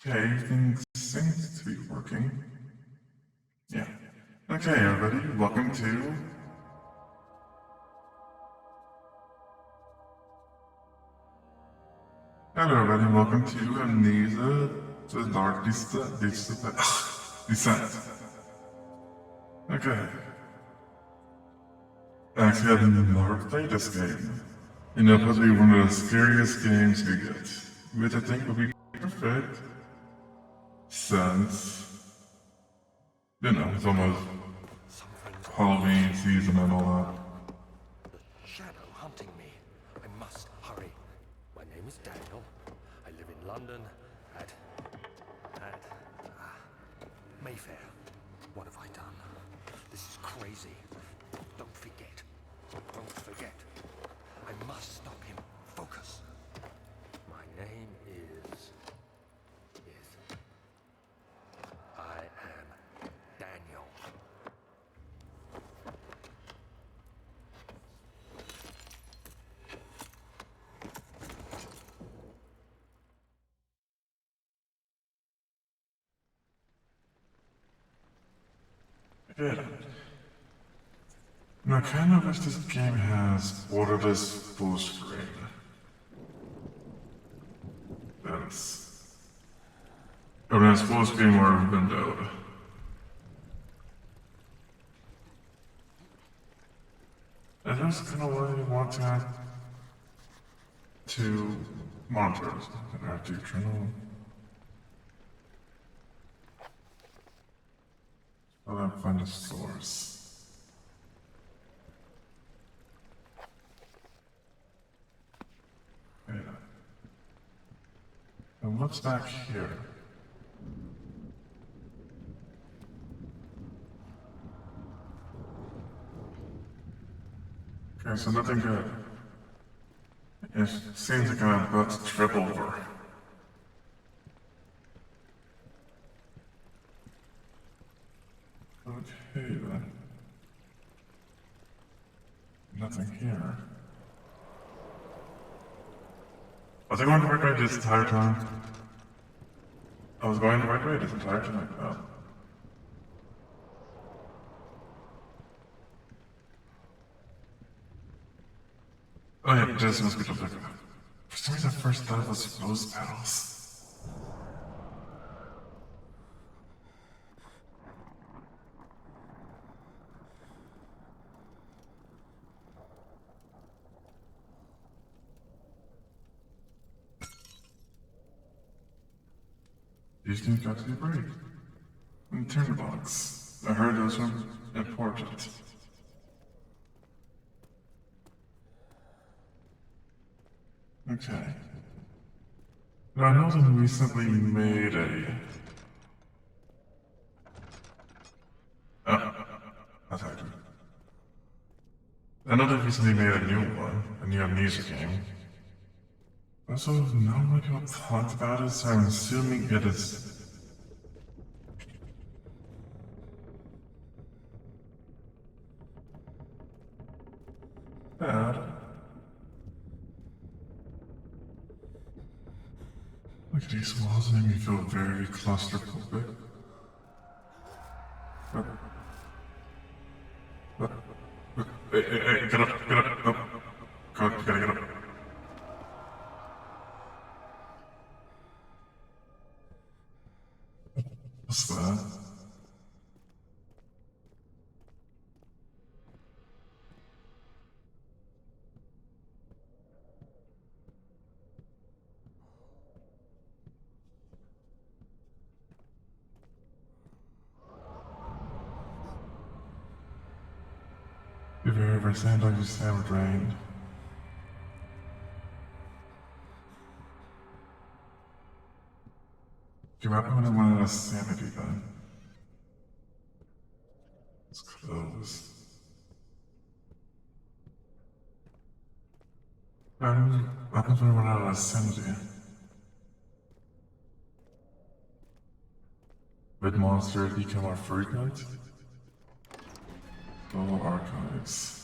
Okay, everything seems to be working. Yeah. Okay, everybody, welcome to... Hello, everybody, welcome to Amnesia, the Dark Descent. Okay. I actually have never played this game. And it'll probably be one of the scariest games we get. Which I think will be perfect. Since, you know, it's almost Halloween season and all that. Shadow hunting me. I must hurry. My name is Daniel. I live in London at Mayfair. What have I done? This is crazy. Don't forget. Don't forget. I must stop him. Focus. My name is I am Daniel. Yeah. Now, I kind of wish this game has borderless full screen. That's... I mean, it's full screen or windowed. I just kind of really want to have two monitors that I have to turn on. I'll find a source. Yeah. And what's back here? Okay, so nothing good. It seems like I'm about to trip over. Okay then. Nothing here. Was I going the right way this entire time? I was going the right way this entire time. Oh. Oh yeah, this must be the liquor. For some reason, I first thought it was rose petals. These things got to be brave. And tinderbox. I heard those were important. Okay. Now I know they recently made a... Oh, that's how I do it. I know they recently made a new one, a new Amnesia game. Also, not many people talked about it, so I'm assuming it is... bad. Look at these walls, make me feel very claustrophobic. Hey, get up, get up, oh. Come on, you gotta get up. What's that? If you ever stand like you sound drained. Give up when I wanted a sanity then. It's closed. What happens when I run out of sanity? With monsters become our frequent? Global archives.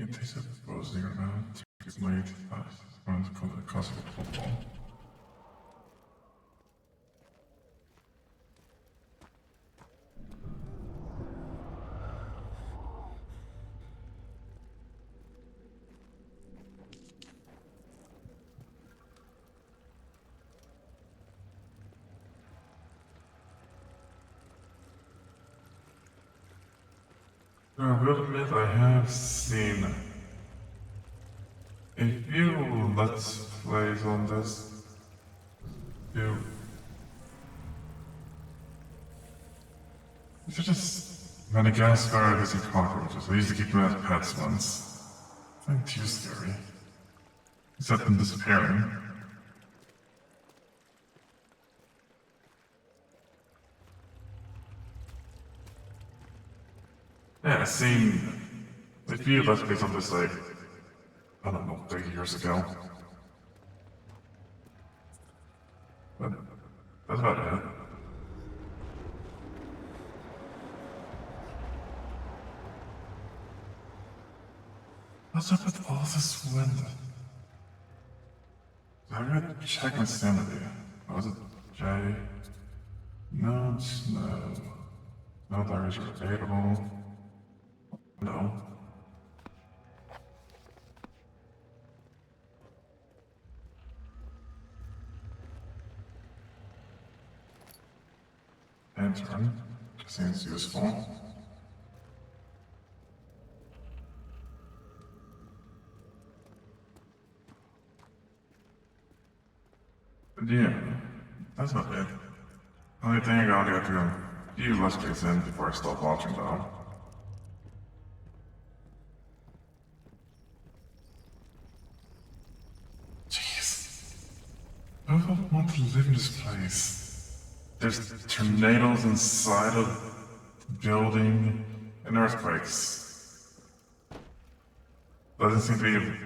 You can taste it buzzing around. It's late. Around the cause of football. I will admit I have seen a few Let's Plays on this. Few. These are just Madagascar using cockroaches. I used to keep them as pets once. Nothing too scary. Except them disappearing. Yeah, I've seen a few Let's Plays on this, like, I don't know, 30 years ago. But that's about it. What's up with all this wind? I gotta check my sanity. Was it J? No, it's no. No diaries are available. No. Lantern. Seems useful. But yeah, that's not it. Only thing I gotta get through a few Let's Plays in before I stop watching though. Jeez. Who would want to live in this place? There's tornadoes inside of the building and earthquakes. Doesn't seem to be a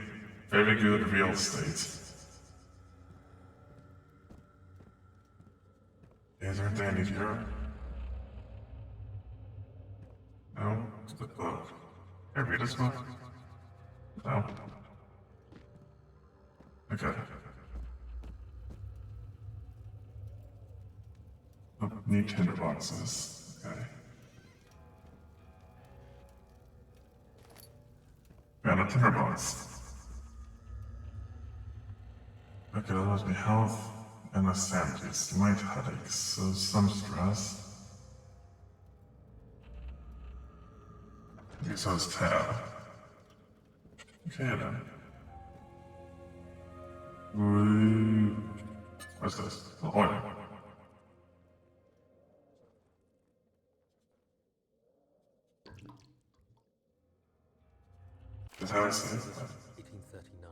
very good real estate. Is there anything I need here? No? It's the book. Can I read this book? No. Okay. Oh, need tinderboxes. Okay. Found a tinderbox. Okay, that must be health and a sanity. Light headaches, so some stress. Okay, so it's tab. Okay then. Ooh. What's this? Oh, oil. Is how I say it? 1839.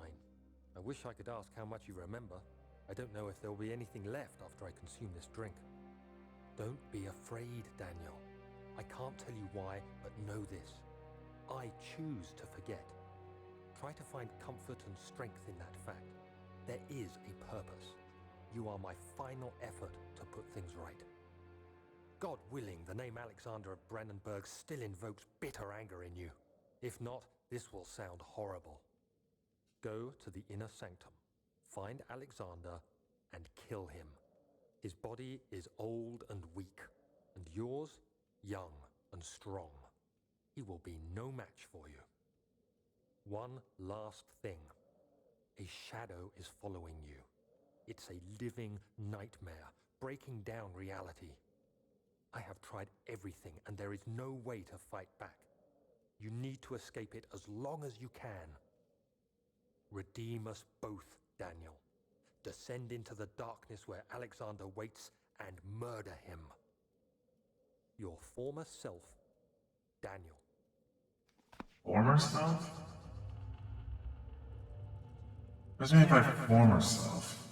I wish I could ask how much you remember. I don't know if there will be anything left after I consume this drink. Don't be afraid, Daniel. I can't tell you why, but know this. I choose to forget. Try to find comfort and strength in that fact. There is a purpose. You are my final effort to put things right. God willing, the name Alexander of Brandenburg still invokes bitter anger in you. If not, this will sound horrible. Go to the inner sanctum, find Alexander, and kill him. His body is old and weak, and yours young and strong. He will be no match for you. One last thing. A shadow is following you. It's a living nightmare, breaking down reality. I have tried everything, and there is no way to fight back. You need to escape it as long as you can. Redeem us both, Daniel. Descend into the darkness where Alexander waits and murder him. Your former self, Daniel. Former self? What's mean by former self?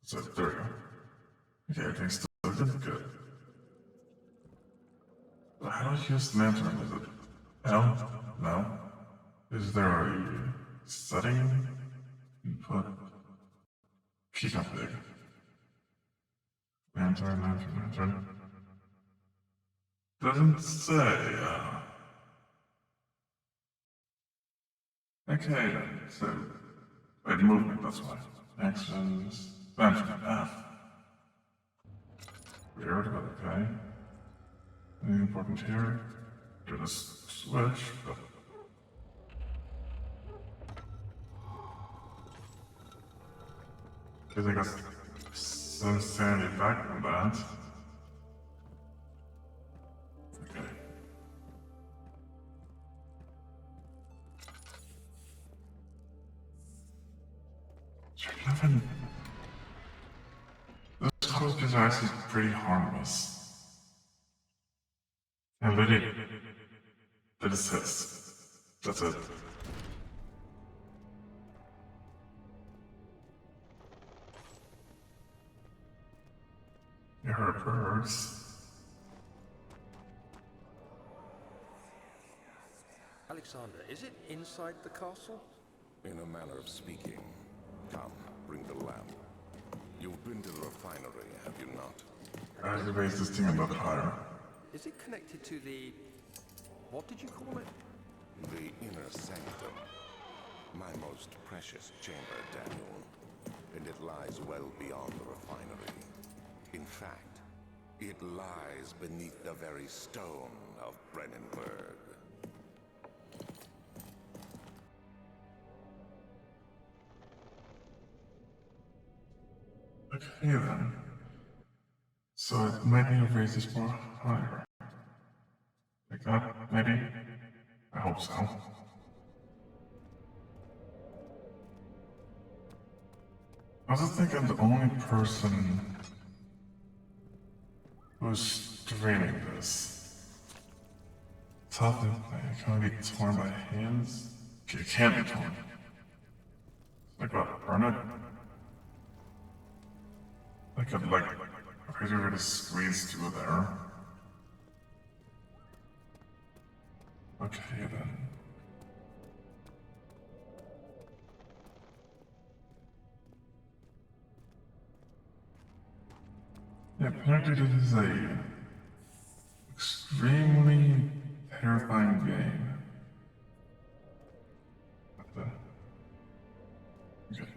So, there we go. Okay, everything's still good. But how do I use the lantern? Is it L? No. Is there a setting? Input. Keep up big. Lantern. Doesn't say, Okay then, so... Wait, movement, that's why. Actions... Benjamin, F. Weird, but okay. Anything important here? Do this switch, but... I think I got some sanity back from that. Okay. Chapter 11. Those coaches are actually pretty harmless. And they assist. That's it. You heard birds. Alexander, is it inside the castle? In a manner of speaking. Come, bring the lamp. You've been to the refinery, have you not? I should raise this thing a bit higher. Is it connected to the... what did you call it? The inner sanctum. My most precious chamber, Daniel. And it lies well beyond the refinery. In fact, it lies beneath the very stone of Brennenburg. Okay then. So it might need to raise this bar higher. Like that, maybe? I hope so. I was just thinking the only person who's streaming this. Tough and can be torn by hands? It can't be torn. Like what, burn it? I could like crazy way to squeeze through there. Okay then. Yeah, apparently this is a extremely terrifying game. What the? Okay.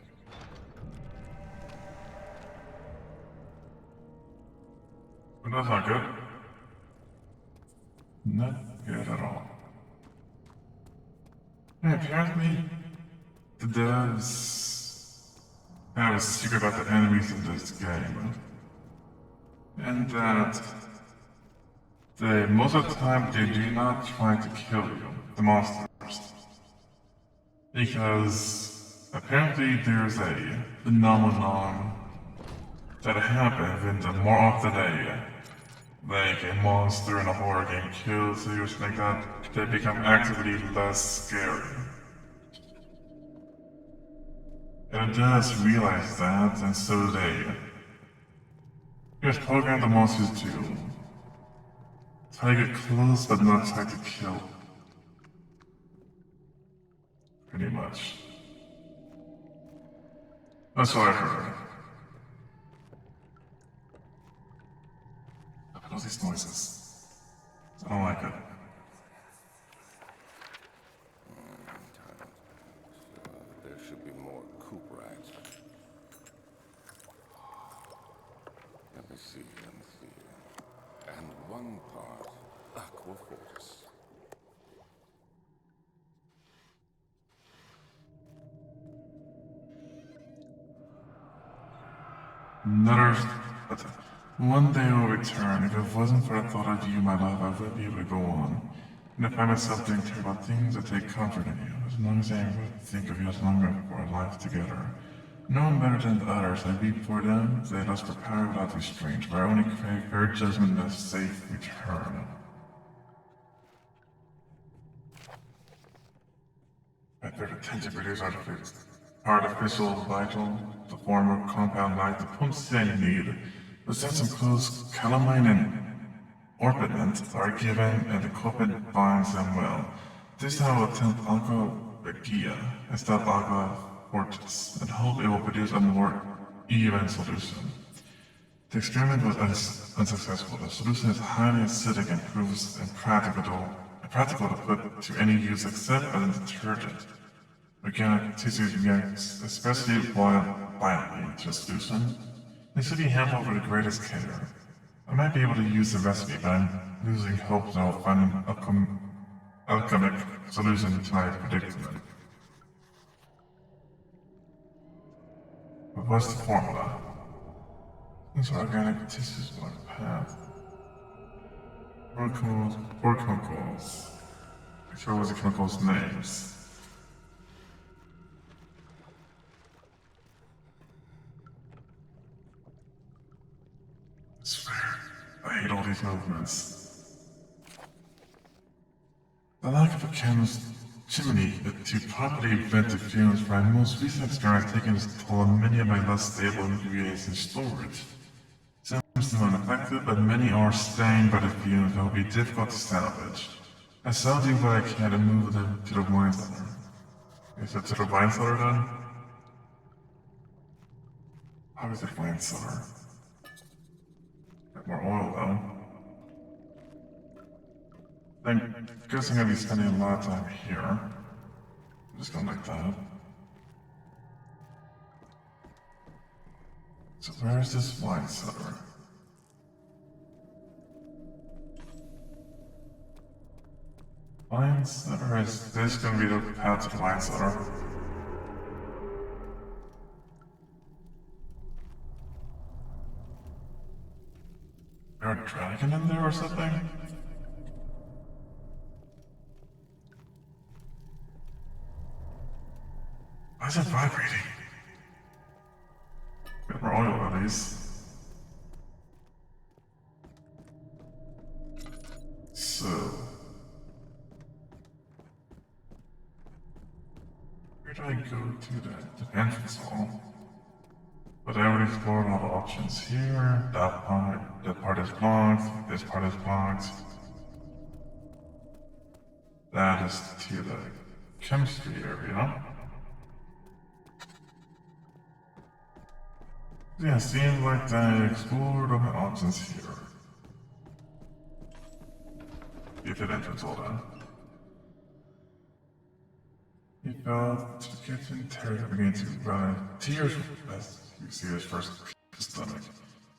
But that's not good. Not good at all. Yeah, apparently the devs have a secret about the enemies in this game. And that most of the time they do not try to kill you, the monsters. Because apparently there's a phenomenon that happens in the more often like a monster in a horror game kills you or something like that, they become actively less scary. And it does realize that, and so they just program the monsters to try to get close but not try to kill. Pretty much. That's what I heard. Look at all these noises. I don't like it. There should be more coop rats. Let me see. And one part aquafortis. But one day will return. If it wasn't for the thought of you, my love, I wouldn't be able to go on. And if I myself doing terrible things, I take comfort in you. As long as I would think of you as longer for our life together. No one better than the others. I weep for them. They lust for power without restraint. For I only crave her judgment and a safe return. I better tend to produce artificial vital, the form of compound life, the potency I need. The sense of close calamine and orpiment are given, and the culprit binds them well. This time I will attempt Aqua Regia instead of Aqua Fortis, and hope it will produce a more even solution. The experiment was unsuccessful. The solution is highly acidic and proves impractical to put to any use except as a detergent. Organic tissues react especially violently to a solution. They should be handled with the greatest care. I might be able to use the recipe, but I'm losing hope that I'll find an alchemic solution to my predicament. But what's the formula? These are organic tissues along the path. Or chemicals. Which are the chemicals' names? I swear, I hate all these movements. The lack of a chimney to properly vent the fumes from my most recent experience taking its toll on many of my less stable ingredients in storage. Seems ineffective, but many are staying by the fumes that will be difficult to salvage. I shall do what I can to move them to the wine cellar. Is it to the wine cellar then? How is it wine cellar? Get more oil though. I'm guessing I'll be spending a lot of time here. I'm just going like that. So where's this wine cellar? Wine cellar, is this gonna be the path to the wine cellar? Is there a dragon in there or something? Why is it vibrating? Get more oil at least. So... where do I go to the entrance hall? But I already explored all the options here. That part is blocked. This part is blocked. That is to the chemistry area. Yeah, seems like I explored all my options here. If it entrance all done. He fell to the kitchen, tears began to run. Tears as you see his first stomach.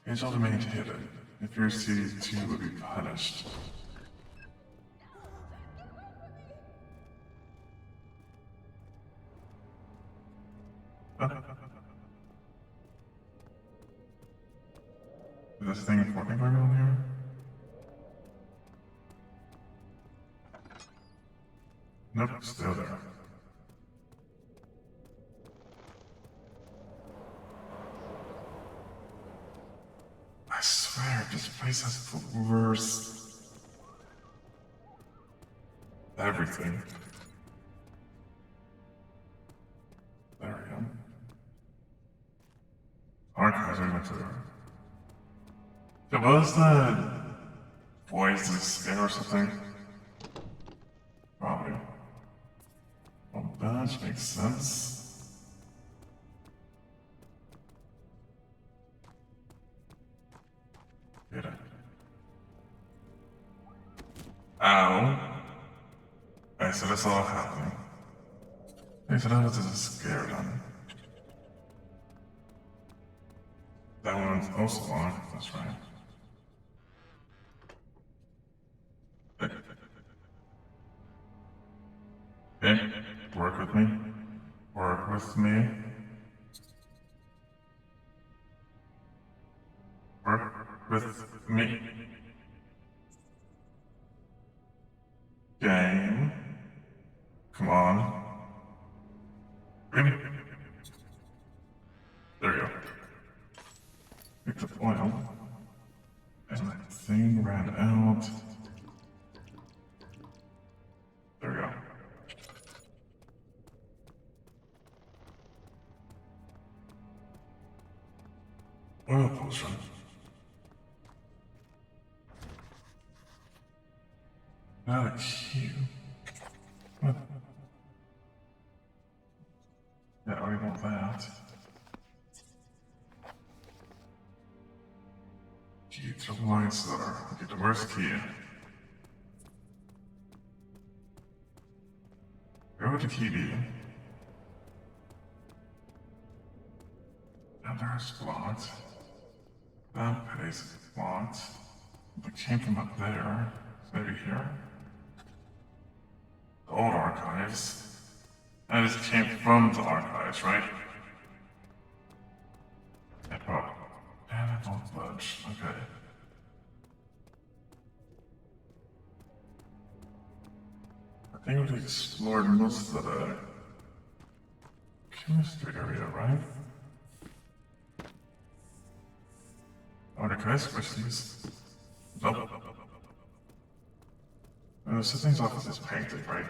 Angel remained hidden. If your city too would be punished. Is this thing important going on here? Nope, still there. I swear, this place has the worst... everything. There we go. Archives are even clear. It was the voice of the skin or something. Probably. Well, that makes sense. Get it. Ow. I said it's all happening. I said I was just scared on. That one's also locked, that's right. Hey, work with me. Work with me. Work with me. Game. Come on. Really? There we go. Picked up oil. And that thing ran out. There we go. Oil potion. Not a key. What? Yeah, I already want that. Key to the wine cellar. Okay, the worst key. Where would the key be? there's blocked. That place is blocked. It came from up there. Maybe here? The old archives. And it came from the archives, right? Yeah, oh. Damn it, don't budge. Okay. I think we explored most of the chemistry area, right? Oh, can I switch these? Nope. So things off with this painting, right?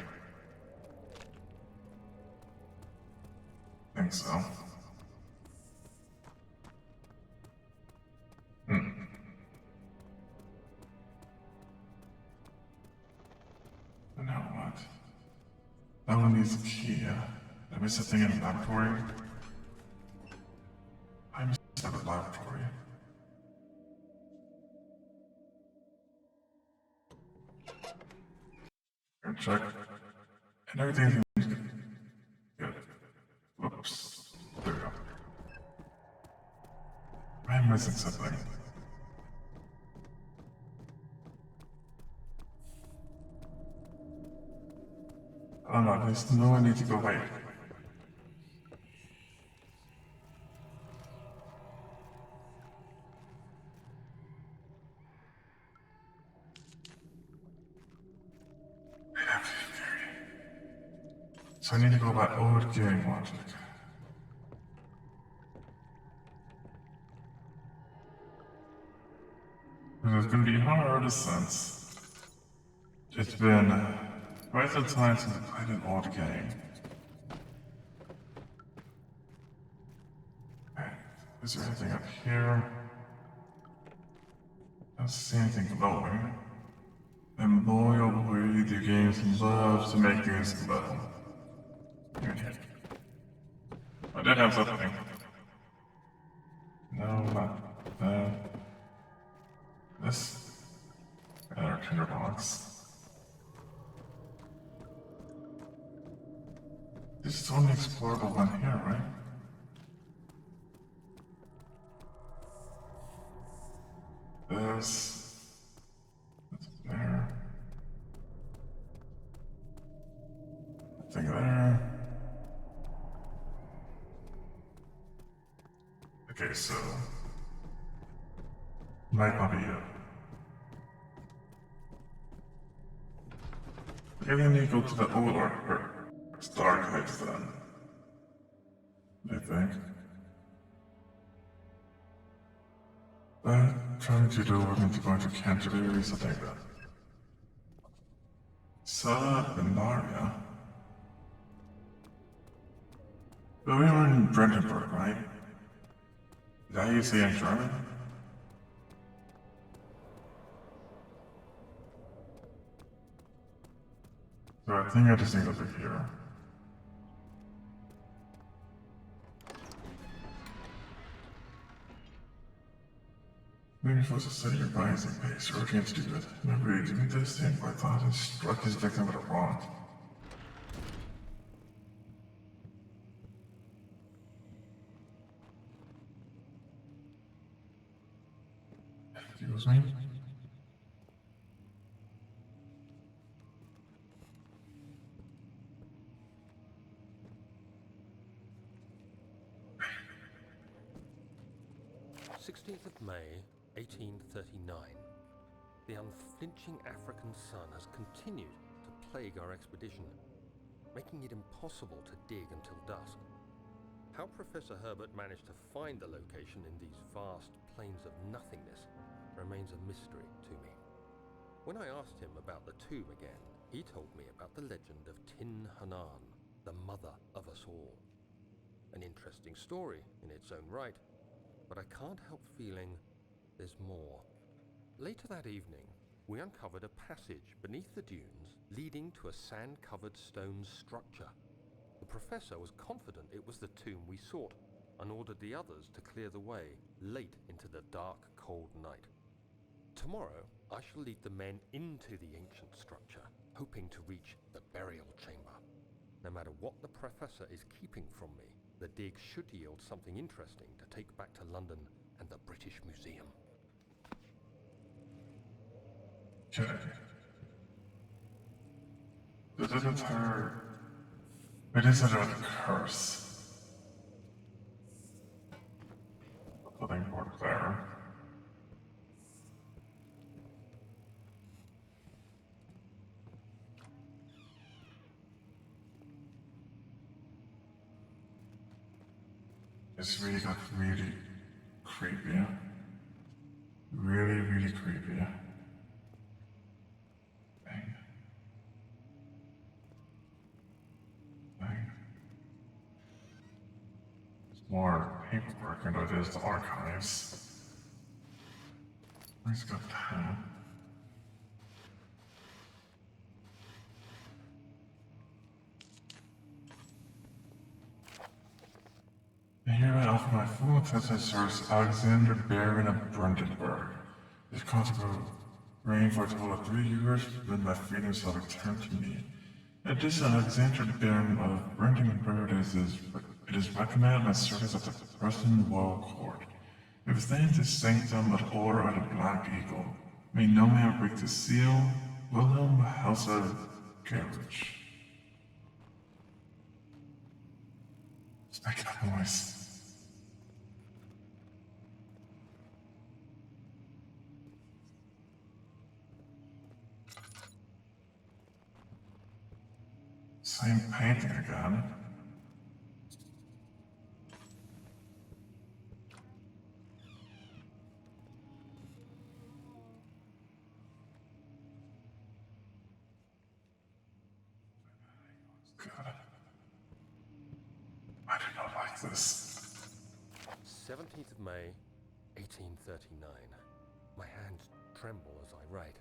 I think so. And now what? That one needs a key. Did I miss a thing in the laboratory? I missed the laboratory. And check. And everything seems good. Whoops. There we go. I'm missing something. I don't know, there's no need to go wait. So I need to go by old game logic. Because it's gonna be hard since it's been quite some time since I played an old game. Okay. Is there anything up here? I don't see anything glowing. And loyal video games love to make things glow. I did have something. No, not that. This. Another tinderbox. This is the only explorable one here, right? This. That's there. Thing there. Okay, so might not be it. Maybe I need to go to the old archives then. I think. Trying to do we're going to go into Canterbury, something like that. Seminaria. But we were in Brandenburg, right? Is that how you say it in German? So I think I just need over here. Maybe you're supposed to study your rising pace, or against do it. Remember you doing this thing by thought and struck his victim with a rod. Excuse me? May 1839. The unflinching African sun has continued to plague our expedition, making it impossible to dig until dusk. How Professor Herbert managed to find the location in these vast plains of nothingness remains a mystery to me. When I asked him about the tomb again, he told me about the legend of Tin Hanan, the mother of us all. An interesting story in its own right, but I can't help feeling there's more. Later that evening, we uncovered a passage beneath the dunes leading to a sand-covered stone structure. The professor was confident it was the tomb we sought and ordered the others to clear the way late into the dark, cold night. Tomorrow, I shall lead the men into the ancient structure, hoping to reach the burial chamber. No matter what the professor is keeping from me, The dig should yield something interesting to take back to London and the British Museum. Okay. This isn't her. It isn't a curse. Nothing more there. This really got really creepy. Really creepy. Bang. Bang. There's more paperwork into it is the archives. Where's got that? I hereby offer my full attention to Sirs Alexander Baron of Brandenburg. This contract will reign for a total of 3 years, then my freedom shall return to me. In addition, Alexander Baron of Brandenburg it is recommended my service at the Prussian royal court. It withstands the sanctum of Order of the Black Eagle. May no man break the seal. Wilhelm House of Carriage. Make that noise. Same painting again. God. I do not like this. 17th of May, 1839. My hands tremble as I write.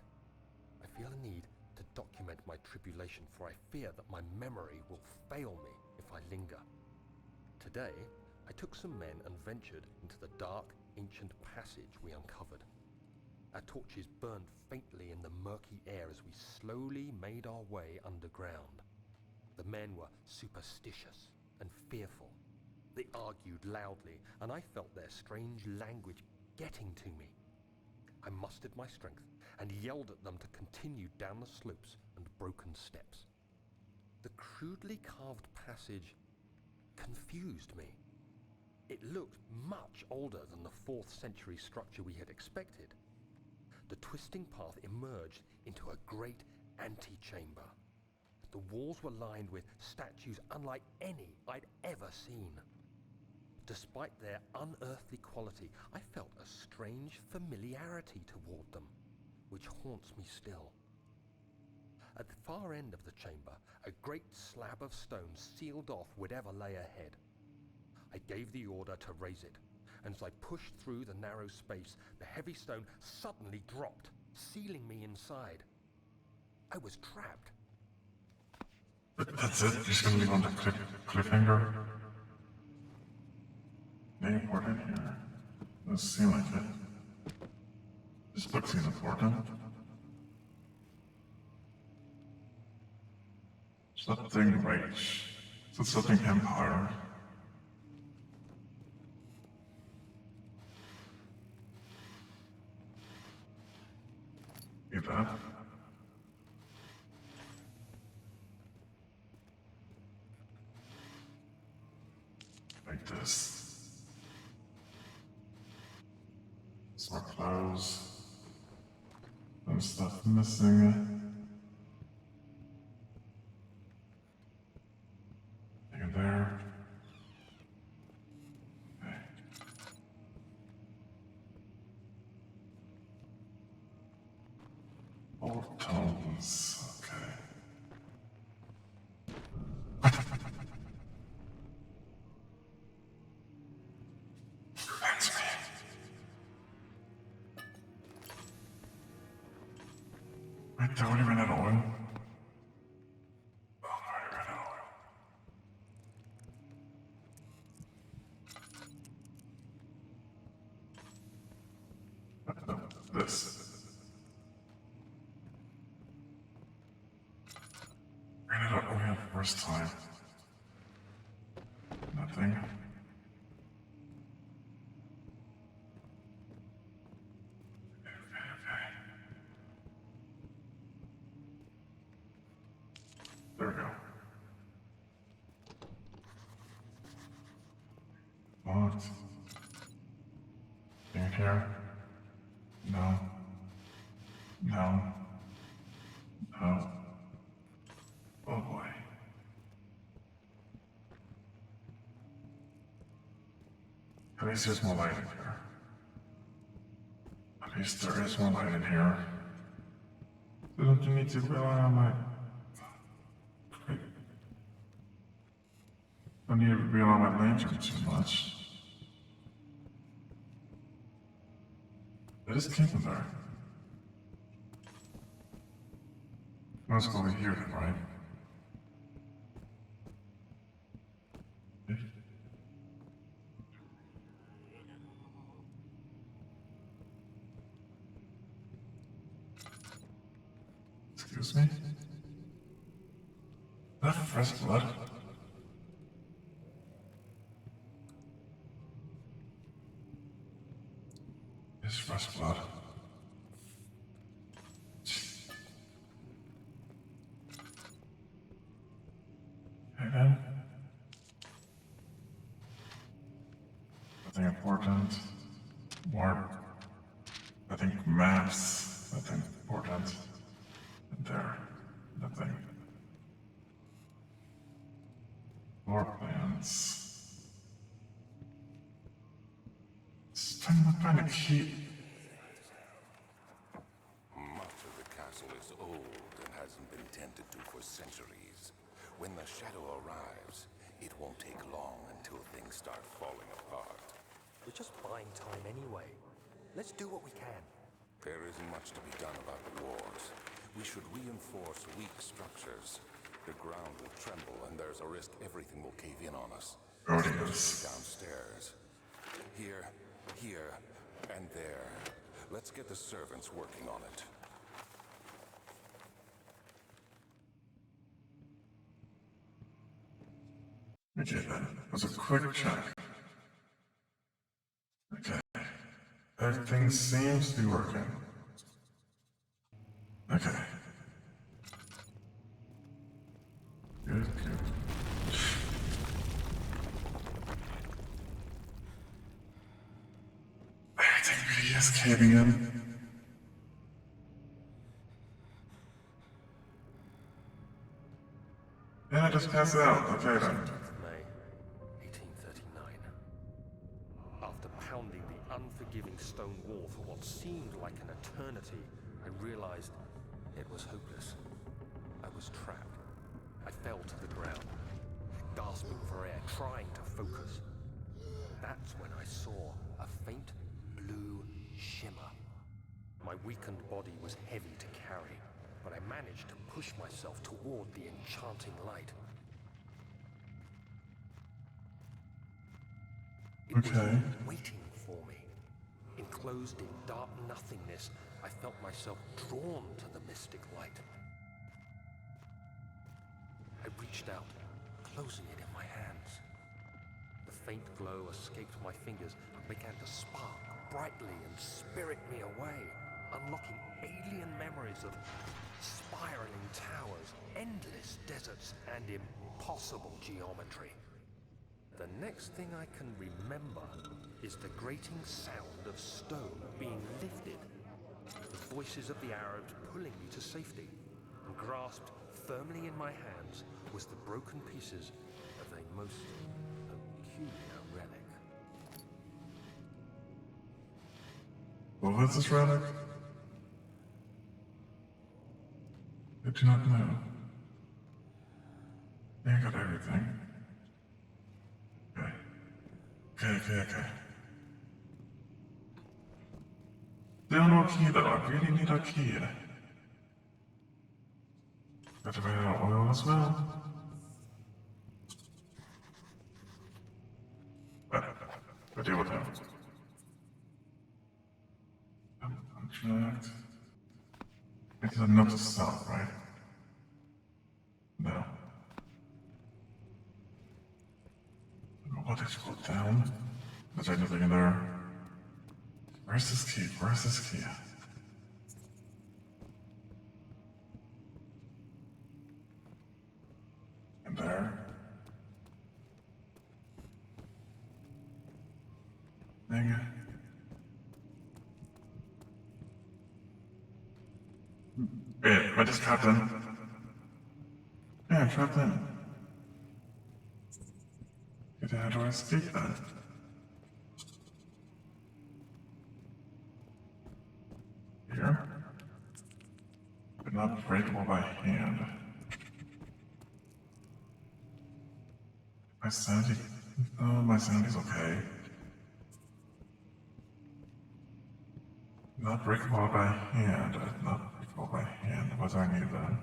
I feel a need to document my tribulation, for I fear that my memory will fail me if I linger. Today, I took some men and ventured into the dark, ancient passage we uncovered. Our torches burned faintly in the murky air as we slowly made our way underground. The men were superstitious and fearful. They argued loudly, and I felt their strange language getting to me. I mustered my strength and yelled at them to continue down the slopes and broken steps. The crudely carved passage confused me. It looked much older than the 4th century structure we had expected. The twisting path emerged into a great antechamber. The walls were lined with statues unlike any I'd ever seen. Despite their unearthly quality, I felt a strange familiarity toward them, which haunts me still. At the far end of the chamber, a great slab of stone sealed off whatever lay ahead. I gave the order to raise it, and as I pushed through the narrow space, the heavy stone suddenly dropped, sealing me inside. I was trapped. That's it? You're just gonna leave on the cliffhanger? Any important here? Doesn't seem like it. This book seems important. Something Rage. So something Empire. Need that. Like this. Some more clothes. Some stuff missing. Nothing there. Okay. Old tones. Okay. Cleanse me. Wait, did I already ran out of oil? Oh, I already ran out of oil. No, this. Ran out of oil the first time. Not nothing. Okay. There we go. Locked. In here? No. No. No. Oh boy. At least there's more light in here. At least there is more light in here. So don't you need to rely on my... Don't need to rely on my lantern too much. It is camping there. Let's go over here then, right? Excuse me? Is that fresh blood? It's fresh blood. Hey then. Nothing important. Warp. I think maps. Nothing important. And there. Nothing. Floor plans. Trying to find a key. Much of the castle is old and hasn't been tended to for centuries. When the shadow arrives, it won't take long until things start falling apart. We're just buying time anyway. Let's do what we can. There isn't much to be done about the wars. We should reinforce weak structures. The ground will tremble, and there's a risk everything will cave in on us. Guardians. Downstairs. Here, and there. Let's get the servants working on it. Okay then. That was a quick check. Okay. Everything seems to be working. Okay. Good. Everything really is caving in. Yeah, just pass out. Okay then. May 1839. After pounding the unforgiving stone wall for what seemed like an eternity, I realized it was hopeless. I was trapped. I fell to the ground, gasping for air, trying to focus. That's when I saw a faint blue shimmer. My weakened body was heavy to carry, but I managed to push myself toward the enchanting light. It was waiting for me. Enclosed in dark nothingness, I felt myself drawn to the mystic light. I reached out, closing it in my hands. The faint glow escaped my fingers and began to spark brightly and spirit me away, unlocking alien memories of spiraling towers, endless deserts, and impossible geometry. The next thing I can remember is the grating sound of stone being lifted, the voices of the Arabs pulling me to safety, and grasped firmly in my hands was the broken pieces of a most peculiar relic. What was this relic? I do not know. I got everything. Okay. Still no key though. I really need a key. Got to find out oil as well. But deal with him. Contract. It's a note to self, right? No. Oh, did you go down? Is there anything in there? Where's this key? Where's this key? In there? Dang it. Wait, am I just trapped in? Yeah, I'm trapped in. Okay, how do I escape then? Here? But not breakable by hand. My sanity. Oh, my sanity's okay. Not breakable by hand. Not breakable by hand. What do I need then?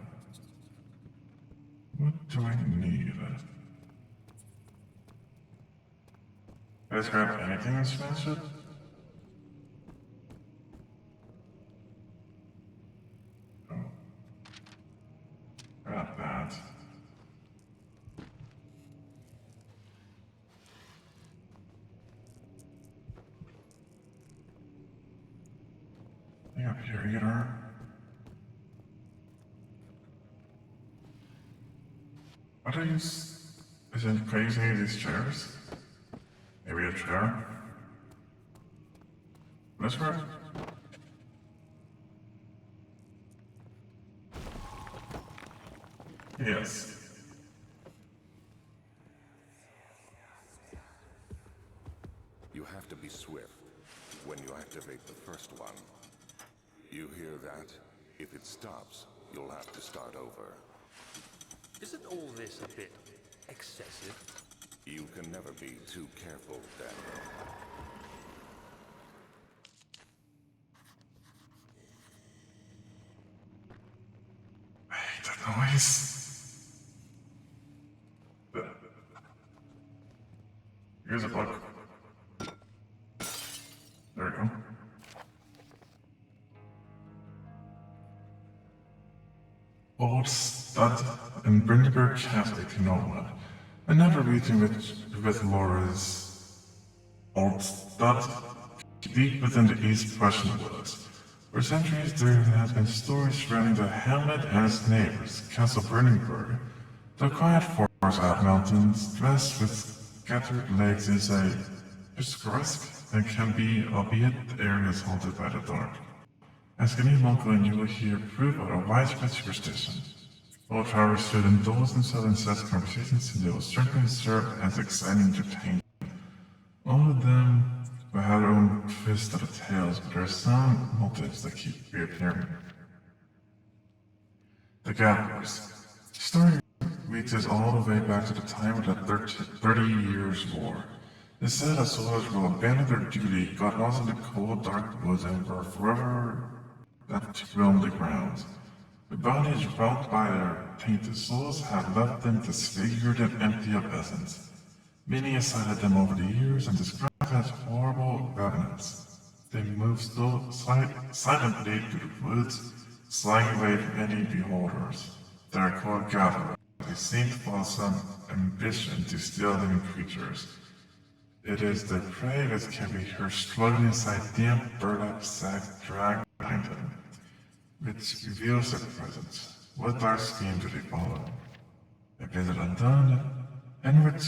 What do I need? Can I just grab anything and smash it? Oh. Grab that. Thing up here either. What are you is it crazy these chairs? Maybe a chair? This work? Yes. You have to be swift when you activate the first one. You hear that? If it stops, you'll have to start over. Isn't all this a bit excessive? You can never be too careful, Daniel. I hate that noise. Here's a book. There we go. Old stud in Brindleberg Castle, if you know what. Another meeting with Laura's old stud deep within the East Prussian woods. For centuries there has been stories surrounding the hamlet and its neighbors, Castle Brindleberg. The quiet forest out mountains, dressed with scattered lakes, is a picturesque and can be, albeit the area is haunted by the dark. Ask any local and you will hear proof of a widespread superstition. Old travelers should indulge themselves in such conversations and they will certainly serve as exciting entertainment. All of them will have their own twist of the tales, but there are some motives that keep reappearing. The Gatherers. The story reaches all the way back to the time of the 30 Years' War. It said that soldiers will abandon their duty, got lost in the cold, dark woods, and were forever left to roam the grounds. The bodies wrought by their tainted souls had left them disfigured and empty of essence. Many have cited them over the years and described them as horrible revenants. They moved silently through the woods, slying away from any beholders. They are called gatherers. They seem to follow some ambition to steal living creatures. It is their prey that can be heard struggling inside damp burlap sacks dragged behind them, which reveals their presence. What dark scheme do they follow? A visit undone, in which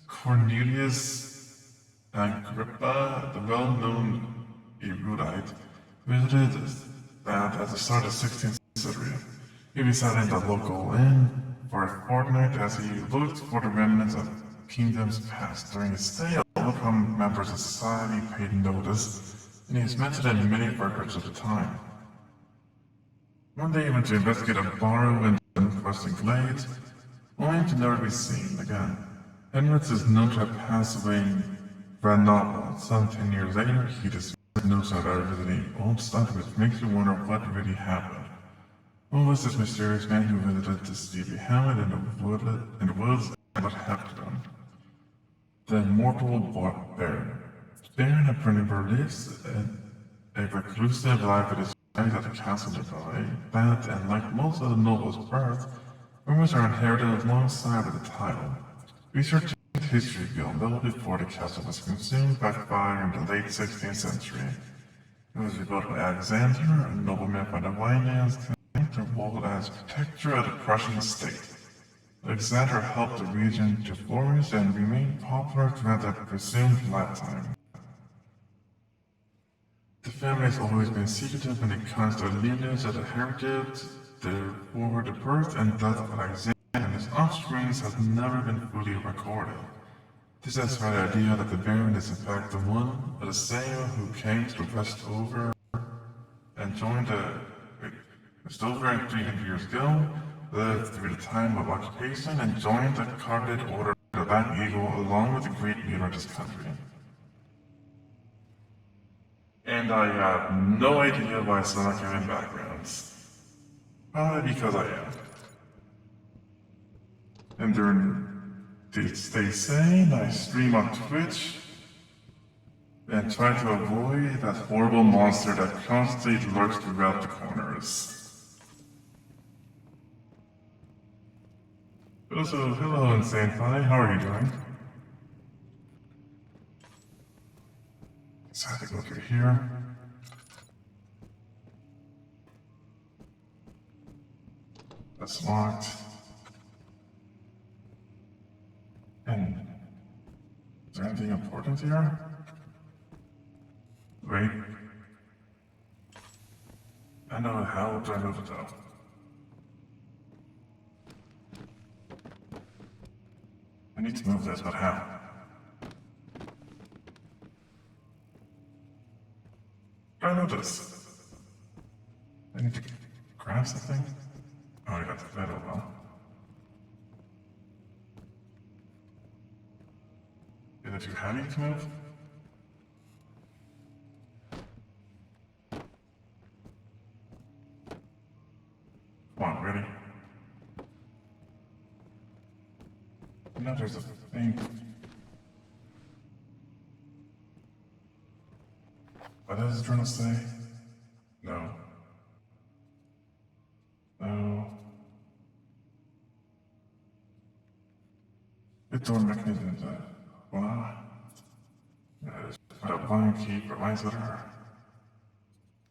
Cornelius Agrippa, the well-known erudite, visited that at the start of the 16th century. He resided in the local inn for a fortnight as he looked for the remnants of kingdoms past. During his stay, all from members of society paid notice, and he is mentioned in many records of the time. One day he went to investigate a burrow in the questing glades, only to never be seen again. Henritz is known to have passed away in Grenoble. Some 10 years later, he dismissed news of ever visiting old stuff, which makes you wonder what really happened. Who was this mysterious man who visited this sleepy hamlet in the woods, and what happened to him? The immortal Baron. Baron of Brindleberg lives a reclusive life with his family at the castle nearby, that, and like most of the noble's birth, rumors are inherited alongside with the title. Researching history built well before the castle was consumed by fire in the late 16th century. It was rebuilt by Alexander, a nobleman from the Winelands, claiming the role as protector of the Prussian state. Alexander helped the region to flourish and remain popular throughout their presumed lifetime. The family has always been secretive when it comes to lineage of the heritage, therefore the birth and death of Alexander and his offspring has never been fully recorded. This has the idea that the Baron is in fact the one or the same who came to Westover and joined Westover 300 years ago, lived through the time of occupation, and joined the Carpeted Order of the Black Eagle along with the great leader of this country. And I have no idea why some are giving backgrounds. Probably because I am. And they say I stream on Twitch and try to avoid that horrible monster that constantly lurks throughout the corners. Also, hello Insane Pie, how are you doing? So I have to go through here. That's locked. And is there anything important here? Wait. I know how do I move it though? I need to move this, but how? I know this. I need to grab something? Oh, I got the metal well. Is it too heavy to move? Come on, ready? No, there's a thing. What is it trying to say? No. No. The door mechanism is what? A blind key provides her.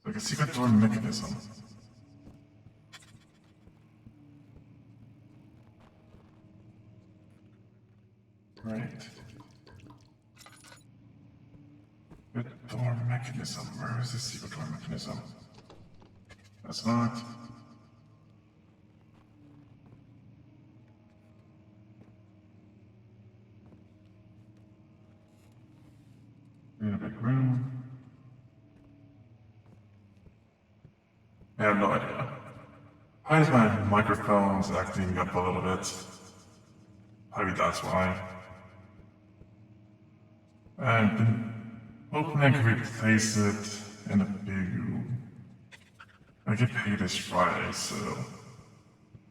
Like a secret door mechanism. Right. The door mechanism. Where is the secret door mechanism? That's not. In a big room. I have no idea. Why is my microphone's acting up a little bit? Maybe that's why. I've been hoping I can replace it in a big... I get paid this Friday, so...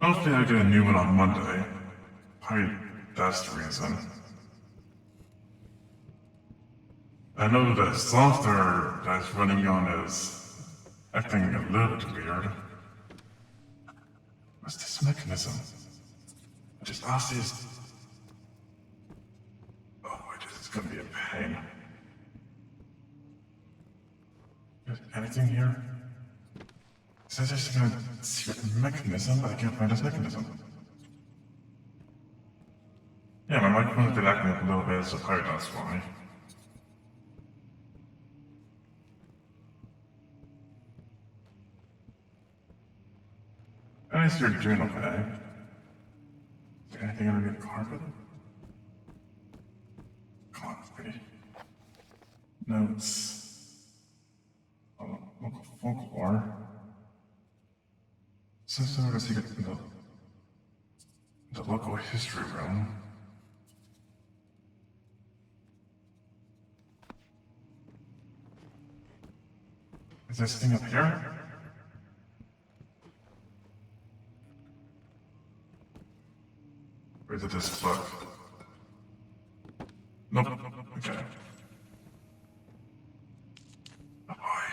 hopefully I get a new one on Monday. Probably that's the reason. I know the software that's running on is acting a little bit weird. What's this mechanism? I just asked this. Oh, this is gonna be a pain. Is anything here? It says there's a secret mechanism, but I can't find this mechanism. Yeah, my microphone's been acting up a little bit, so probably that's why. At least you're doing okay. Is there anything underneath the carpet? Come on, pretty. Notes. Oh, local folklore. Some sort of secret in the local history room. Is this thing up here? Or is it this book? Nope. Okay. Oh boy.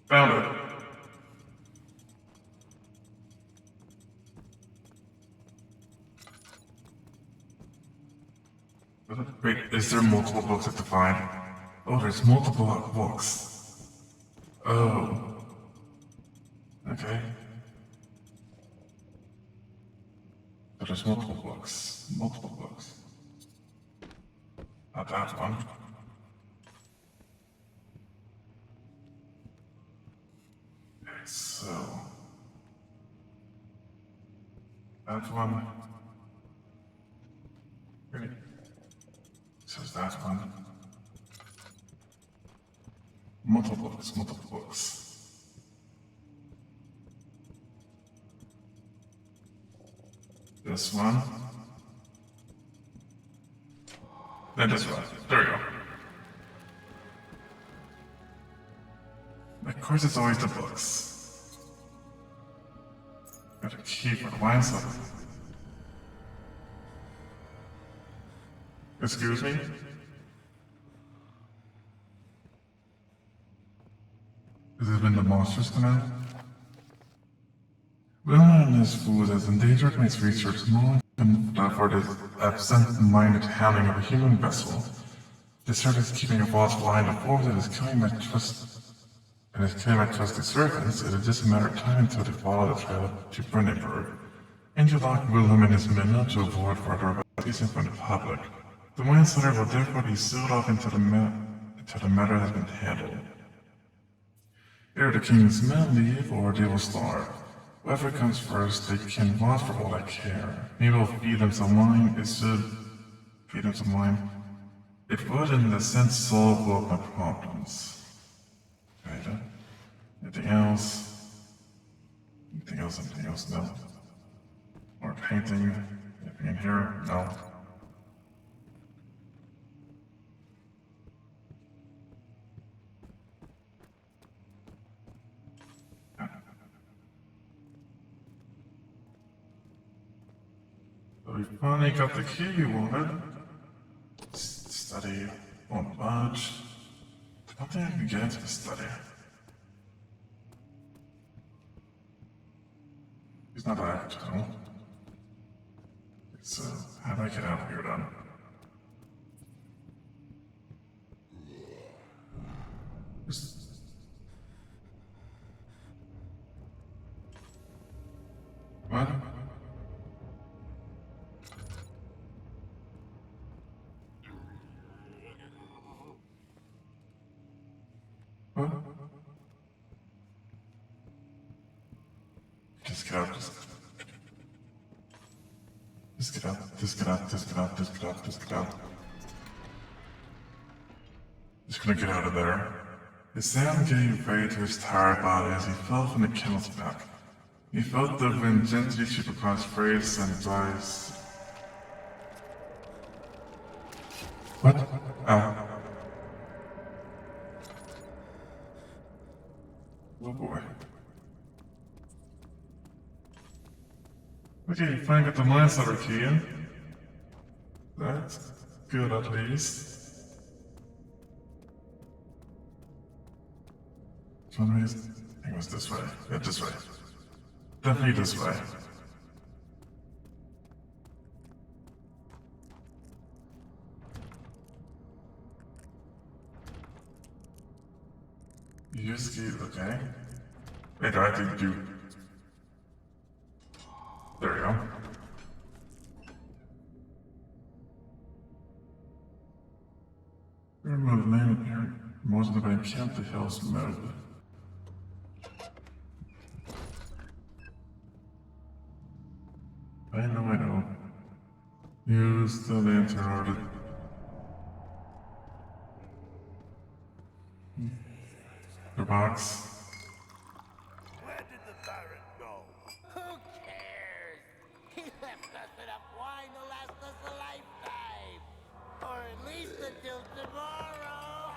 Found it. Wait, is there multiple books I have to find? Oh, there's multiple books. Oh. Okay. But there's multiple books. Multiple books. Not that one. Okay, so... that one. Really? So is that one. Multiple books, multiple books. This one. Then this one. There we go. Of course it's always the books. Got a key for the wine cellar. Excuse me? Has this been the monsters tonight? Wilderness food has endangered makes research more and for the absent-minded handling of a human vessel. The threat is keeping a watchful eye on the force that is killing my trusted servants. It is just a matter of time until they follow the trail to Brandenburg. And you lock Wilhelm and his men up to avoid further evacuation from the public. The wine cellar will therefore be sealed off until the matter has been handled. Either the king's men leave or they will starve. Whoever comes first, they can watch for all I care. Maybe we'll feed them some wine. It should feed them some wine. It would, in a sense, solve all of my problems. Right? Anything else? Anything else? Anything else? No. Or painting? Anything in here? No. So we finally got the key we wanted. Study won't budge. I don't think I can get into the study. He's not active. So, how do I get out of here then? What? What? Just get out, just get out, just get out, just get out, just get out, just get out. Just gonna get out of there. His sound gave way to his tired body as he fell from the camel's back. He felt the wind gently sweep across his face and his eyes. What? Ow. Oh boy. Okay, you finally got the mind cellar key in. That's good at least. For some reason, I think it was this way. Yeah, this way. Definitely this way. Use key, okay. Wait, I have to do. There we go. Remove the name here. Most of the way camp the hills mode. I know. Use the lantern or the box. Where did the Baron go? Who cares? He left us enough wine to last us a lifetime. Or at least until tomorrow.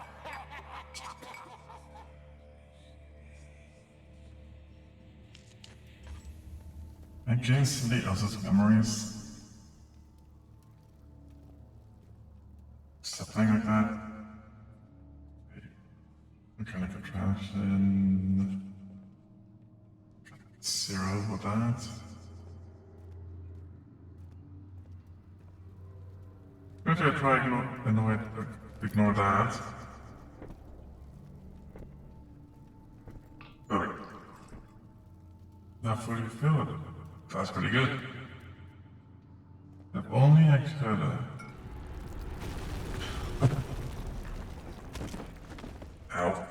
I'm getting sleep else's memories. Something like that. Kind of contraption. 0 with that. I'm going to try ignore that. Oh. Now fully filled. That's pretty good. If only I could. Ow.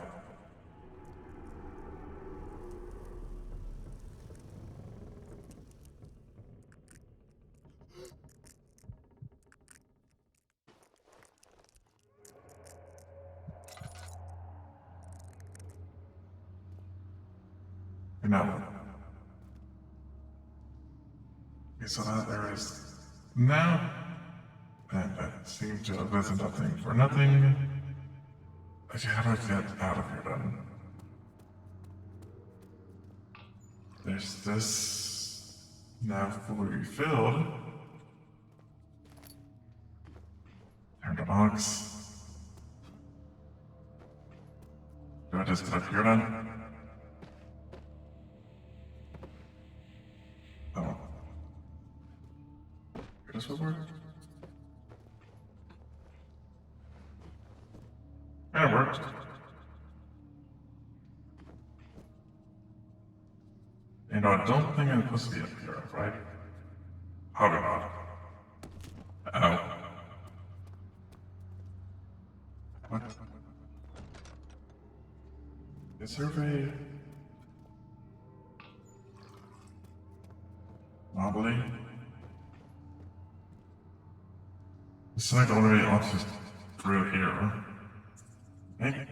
No. Okay, so that there is now. And I seem to have listened to nothing for nothing. Okay, how do I get out of here then? There's this now fully refilled. Turn the box. Do I just get up here then? Oh. This will work? Yeah, it worked. You know, I don't think I'm supposed to be up here, right? Probably not. Ow. What? The survey... Wobbly? It's like already options through here. Hey?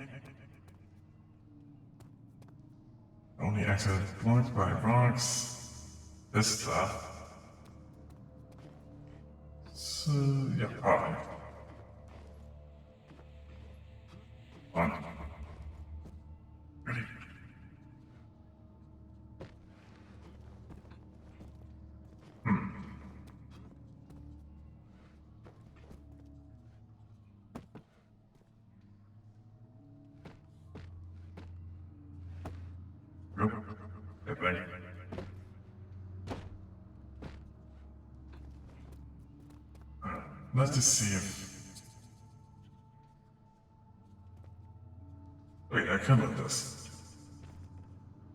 Only exit blocked by rocks. This stuff. So, yeah, probably. On. Ready? Go. Get ready. Let's just see if... Wait, I could with this.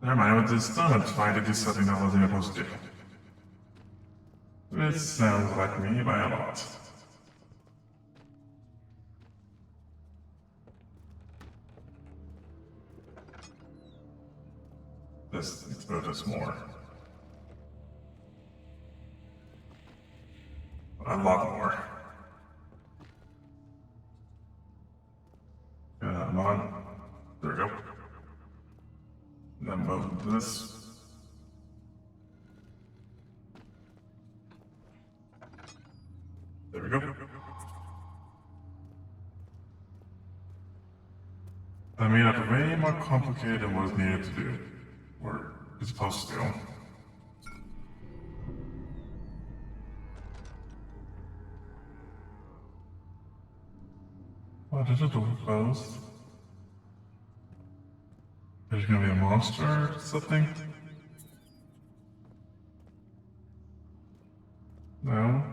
Never mind, with this done, I'm trying to do something I wasn't supposed to do. It sounds like me by a lot. This needs to do this more. A lot more. Come on. There we go. And then move this. There we go. I made it way more complicated than what was needed to do. Or it's supposed to do. What is the door closed? There's gonna be a monster or something? No?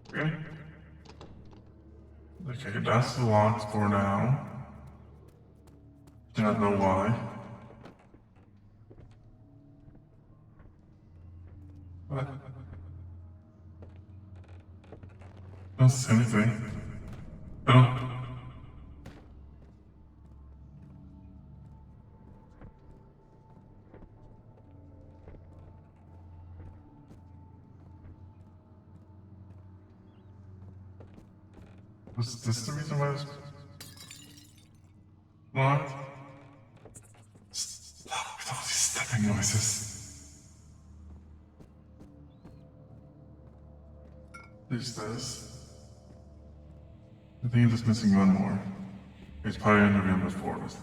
Okay. Okay, that's locked for now. Do not know why. What? Don't say anything. I don't. Was this the reason why I was locked? Stop with all these stepping noises. There's this. I think I'm just missing one more. It's probably in the room before us.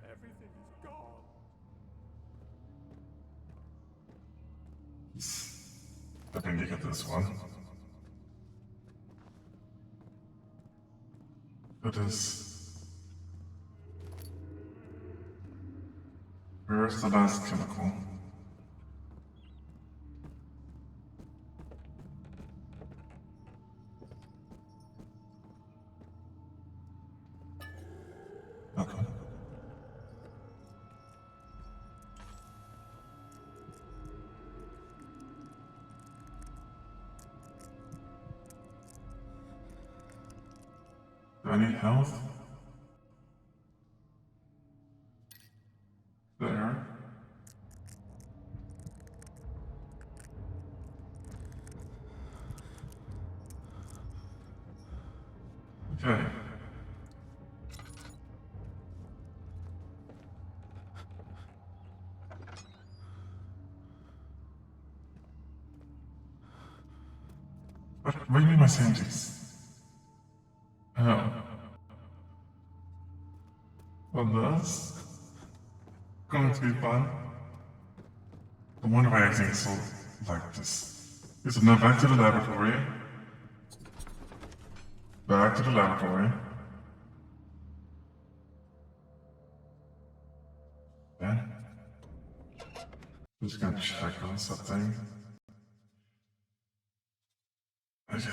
Everything is gone. I think you get this one. It is. Where's the last chemical? Okay. Do I need health? There. Okay. What do you mean my sandies? Oh. Well, that's going to be fun. I wonder why everything is so like this. Okay, so now back to the laboratory. Back to the laboratory. Yeah. Just gonna check on something. Okay.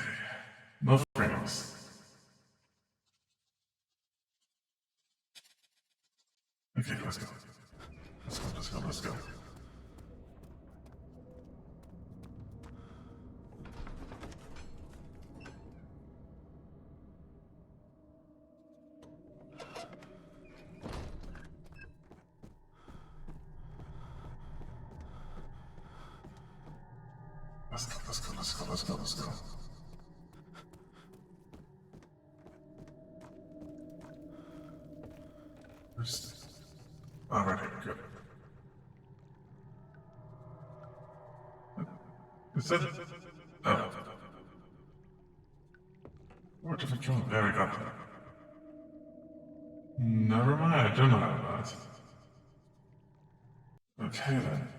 No frames. Okay, let's go. Let's go, let's go, let's go. Let's go, let's go, let's go, let's go, let's go. Where's... Alright, good. Is that... Oh. Where did it go? There we go. Never mind, I don't know about that. Okay then.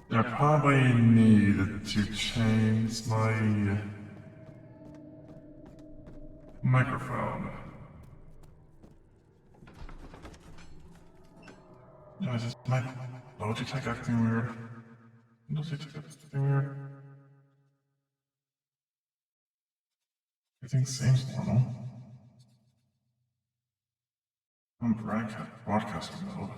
I probably need to change my microphone. No, is this my Logitech acting weird? Logitech acting weird? Everything seems normal. I'm broadcasting mode.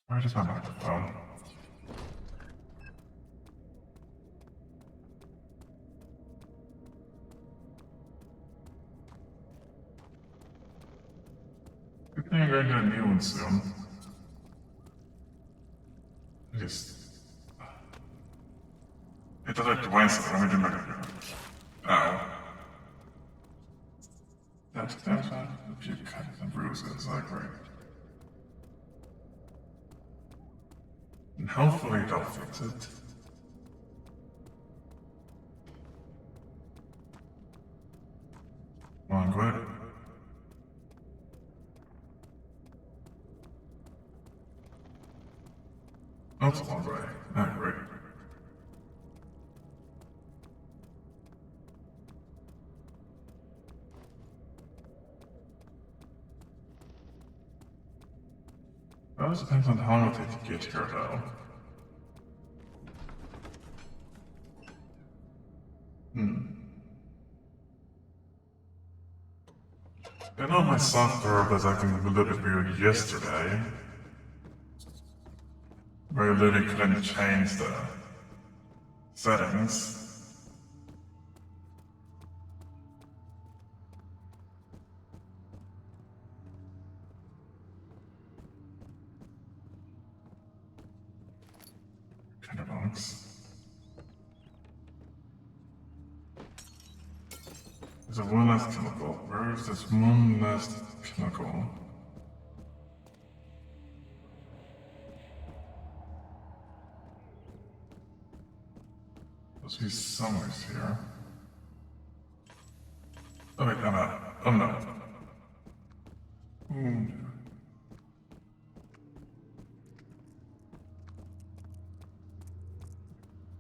Where is my microphone? Good thing I'm going to get a new one soon. It does like Dwayne said, let me do my computer. Ow. That's a few cuts and bruises, like right. And hopefully they'll fix it. Come on, good. That's a long way. Not great. That just depends on how long it'll take to get here, though. I know my software was acting a little bit weird yesterday. Where I literally couldn't change the settings. Tinderbox. There's a one last chemical. Where is this one last chemical? Must be somewhere here. Oh wait, I'm out. Oh no.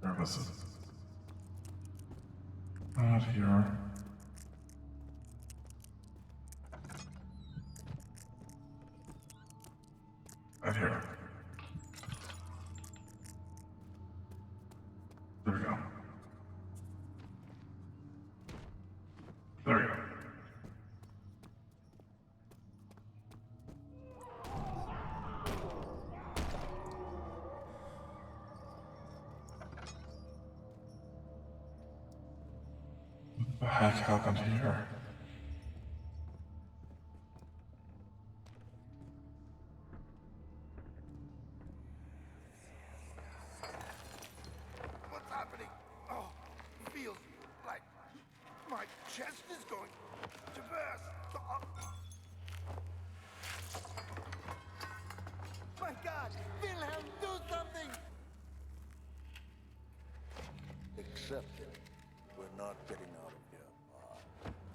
Where was it? Not here. Right here. There we go. There we go. What the heck happened here? What's happening? Oh, feels like my chest is going to burst. Oh. My God, Wilhelm, do something! Accept it. We're not getting out of here.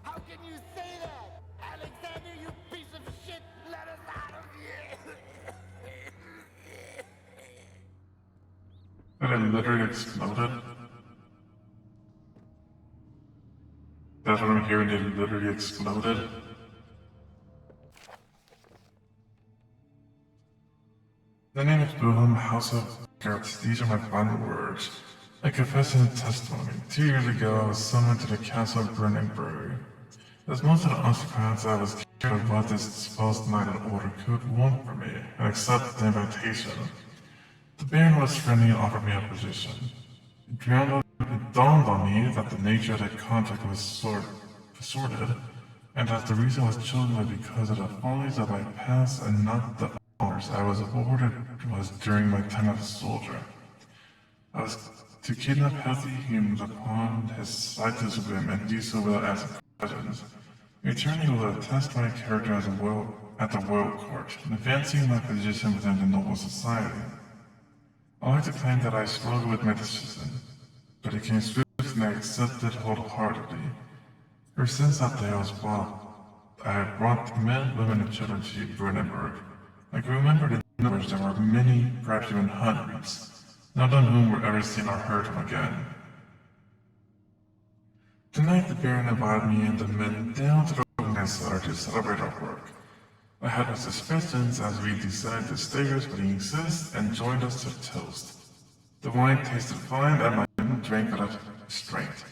How can you say that? Alexander, you piece of shit! Let us out of here! And it literally exploded? That's what I'm hearing, it literally exploded? The name is Wilhelm House of Gertz. These are my final words. I confess in testimony. 2 years ago, I was summoned to the castle of Brennenburg. As most of the occupants, I was curious of what this supposed knight in order could want from me, and accept the invitation. The Baron was friendly and offered me a position. It dawned on me that the nature of the contract was sordid, and that the reason I was chosen was because of the follies of my past and not the honors I was awarded was during my time as a soldier. I was to kidnap healthy humans upon his sightless whim and do so without asking questions. Returning will attest my character as at the royal court, and advancing my position within the noble society. I like to claim that I struggled with my decision, but it came swiftly and I accepted wholeheartedly. Ever since that day I have brought men, women, and children to Brennenburg. I can remember the numbers, there were many, perhaps even hundreds, none of whom were ever seen or heard from again. Tonight the Baron invited me and the men down to the organized cellar to celebrate our work. I had my suspicions as we decided to stay here, but he insisted and joined us to toast. The wine tasted fine and my men drank without restraint.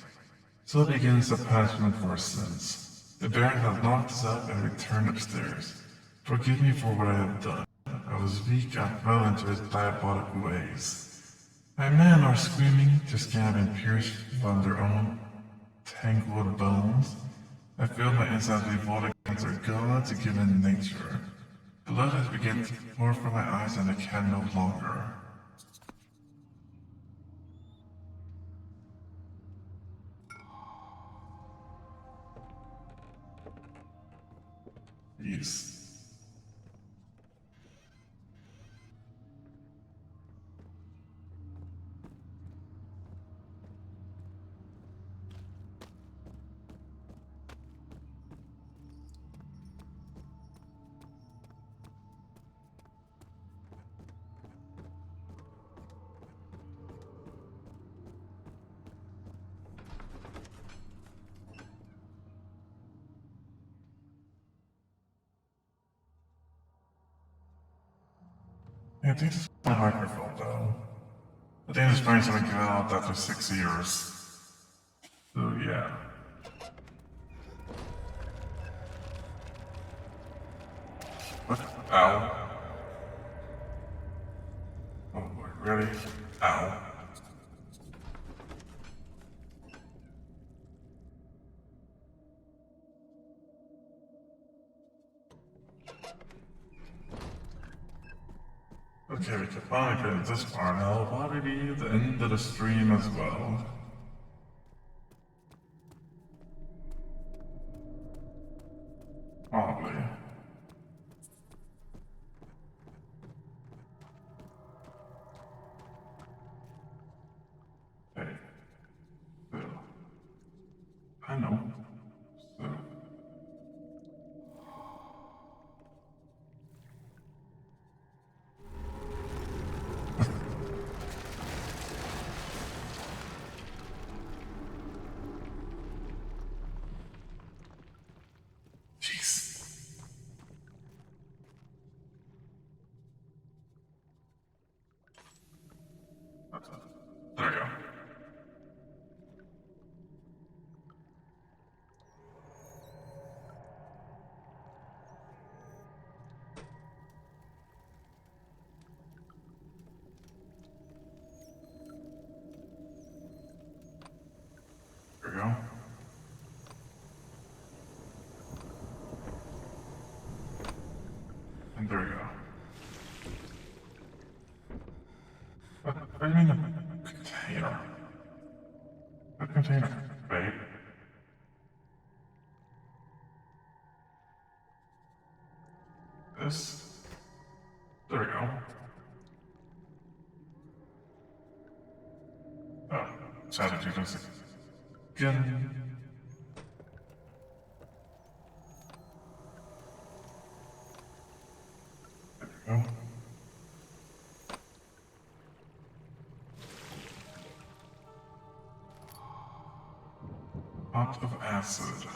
So begins the punishment for our sins. The Baron has locked us up and returned upstairs. Forgive me for what I have done. I was weak and fell into his diabolic ways. My men are screaming to scab and pierce from their own tangled bones. I feel my insides revolt against their gods given nature. Blood has begun to pour from my eyes and I can no longer. Yes. I think this is my microphone though. I think this brain's gonna give out after 6 years. So yeah. What? Ow. Oh boy, really? Ow. Okay, we can finally get this far now. It'll probably be the end of the stream as well. Probably. Okay. There we go. There we go. And there we go. What do you mean a container? A container, babe. This. There we go. Oh, just had to do this again. There we go. Pot of acid.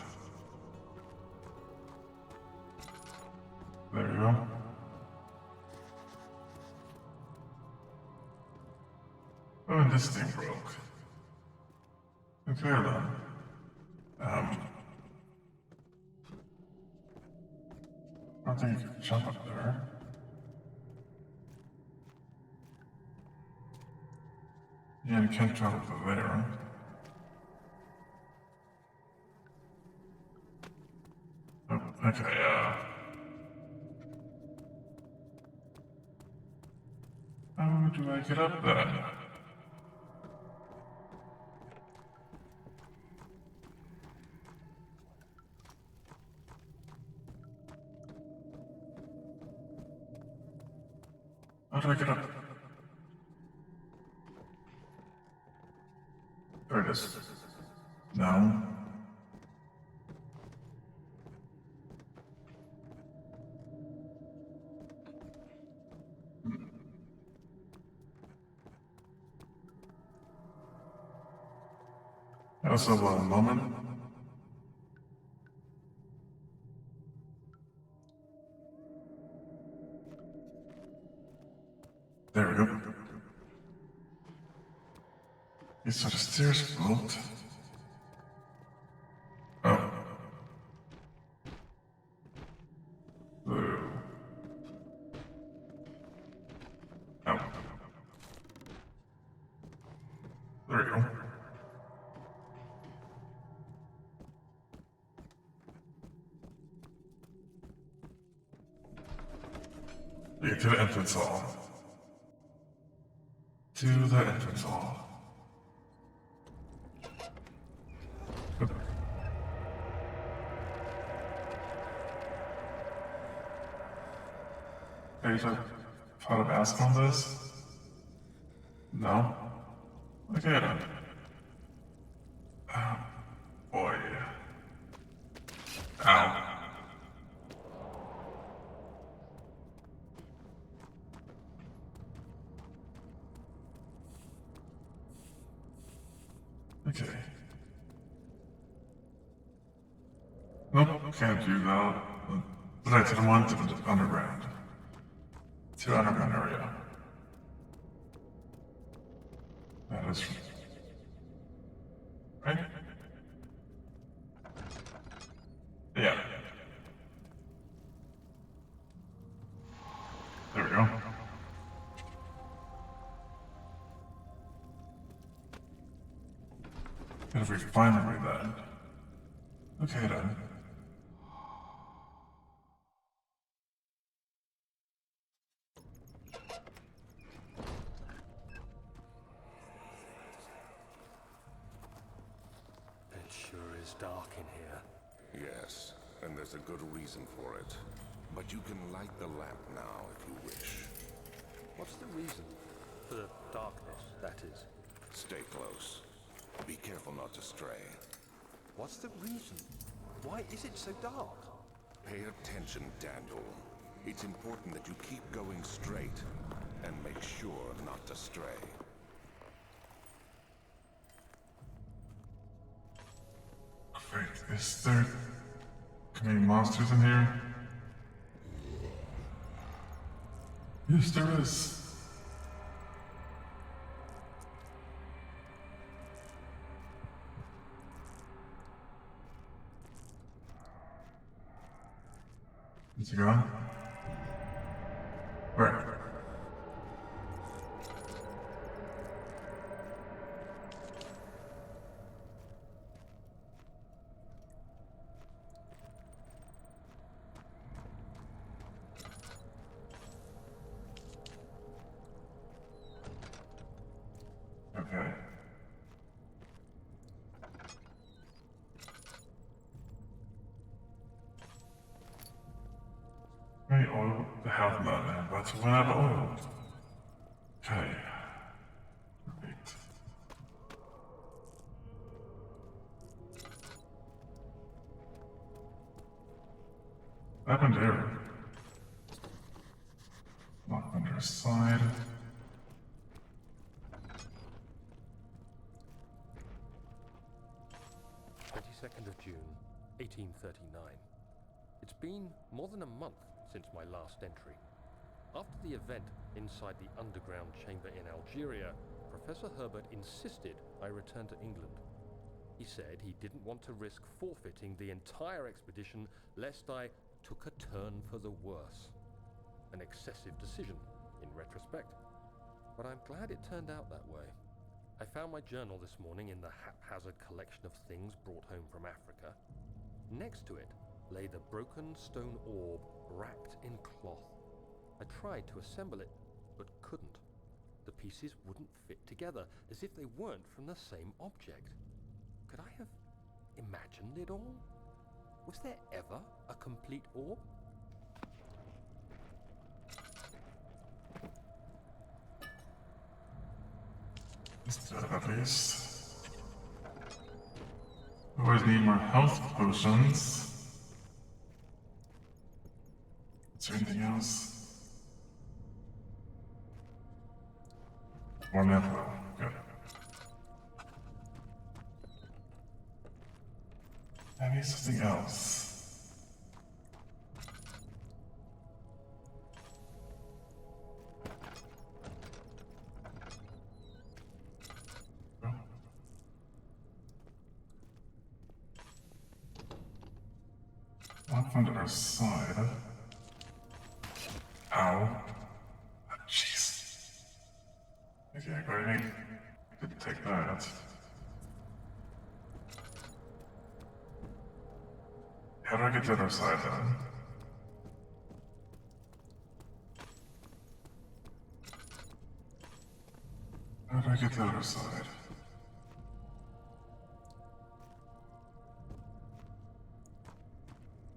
There we go. Oh, and this thing broke. Okay then. I don't think you can jump up there. Yeah, you can't jump up there. Oh, okay, how do I get up then? How do I get up? There it is. No. Also, a moment. There we go. Is so the stairs blocked? Oh. Blue. Oh. There we go. Yeah, to the entrance hall. To the entrance hall. Hey, is there a pot of acid on this? No? Okay then. Oh, boy. Ow. Okay. Nope, can't do that. But I didn't want to the underground. To underground area. That is right. Yeah. There we go. Got a refinery then. Okay then. It sure is dark in here. Yes, and there's a good reason for it. But you can light the lamp now if you wish. What's the reason? For the darkness, that is. Stay close. Be careful not to stray. What's the reason? Why is it so dark? Pay attention, Daniel. It's important that you keep going straight and make sure not to stray. Great. Is there any monsters in here? Yes, there is. Is he gone? Where? Okay. Right, oil the health mode, but when I've oiled. Okay. Great. What happened there? Lock under side. 22nd of June, 1839. It's been more than a month since my last entry. After the event inside the underground chamber in Algeria, Professor Herbert insisted I return to England. He said he didn't want to risk forfeiting the entire expedition lest I took a turn for the worse. An excessive decision, in retrospect. But I'm glad it turned out that way. I found my journal this morning in the haphazard collection of things brought home from Africa. Next to it lay the broken stone orb wrapped in cloth. I tried to assemble it, but couldn't. The pieces wouldn't fit together, as if they weren't from the same object. Could I have imagined it all? Was there ever a complete orb? At least. Always need more health potions. Is there anything else? More network. Good. I need something else. Up on the other side. Ow. Jeez. Okay, I gotta need to take that. How do I get to the other side then? How do I get to the other side?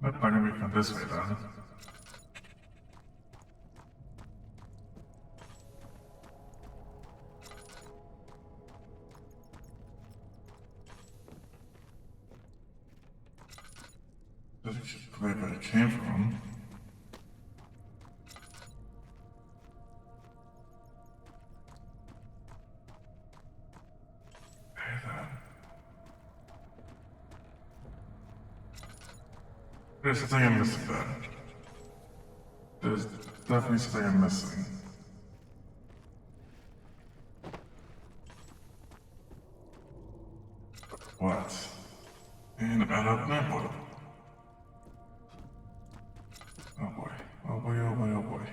Nope, not gonna be from this way then. Just believe where it came from. Hey then. There's something I'm missing then. There's definitely something I'm missing. What? And about up now, what? Oh boy. Oh boy, oh boy, oh boy.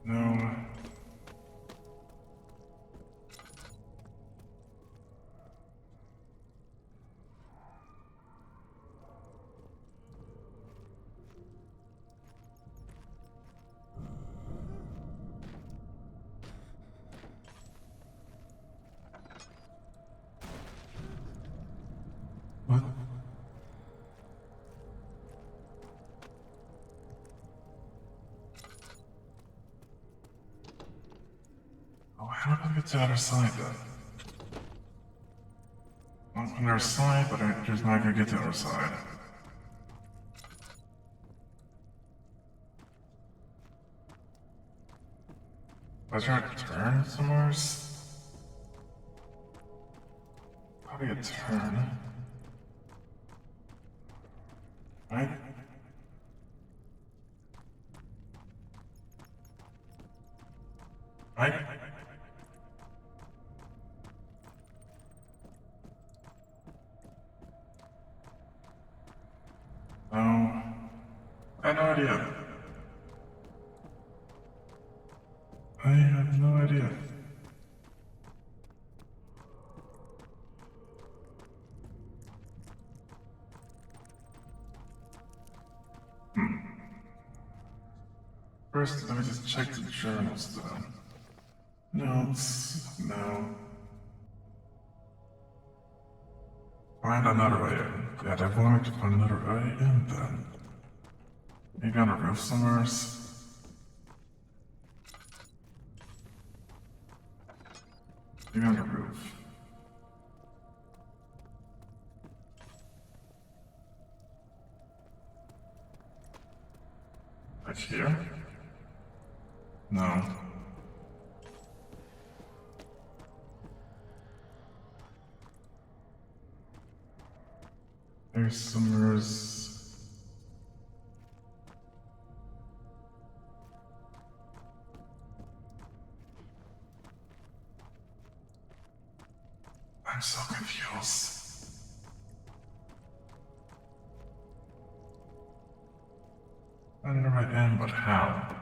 No. What? Oh, how do I get to the other side then? I'm on the other side, but I'm just not gonna get to the other side. Was there a turn somewhere? Probably a turn. Right? Right? I have no idea. First, let me just check the journals though. Notes, no. Find another way in. Yeah, they want me to find another way in then. Maybe on the roof somewhere. Maybe on the roof. Like here? No. There's somewhere. I'm so confused. I don't know where I am, but how?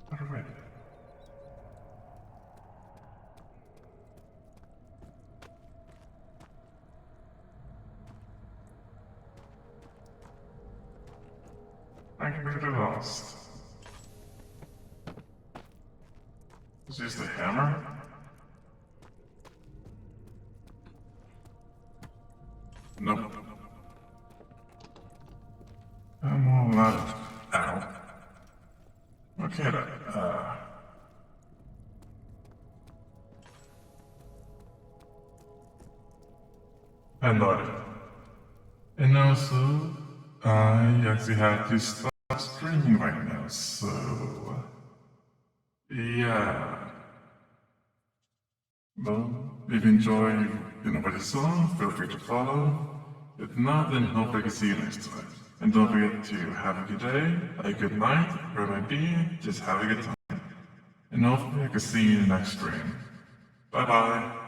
What a way. I'm completely lost. Is this the hammer? Nope. I'm all out of... Ow. Okay then, Android. And also, I actually have to stop streaming right now, so... Yeah. Well, if you enjoy, what you saw, feel free to follow. If not, then hopefully I can see you next time. And don't forget to have a good day, a good night, wherever it might be, just have a good time. And hopefully I can see you in the next stream. Bye bye.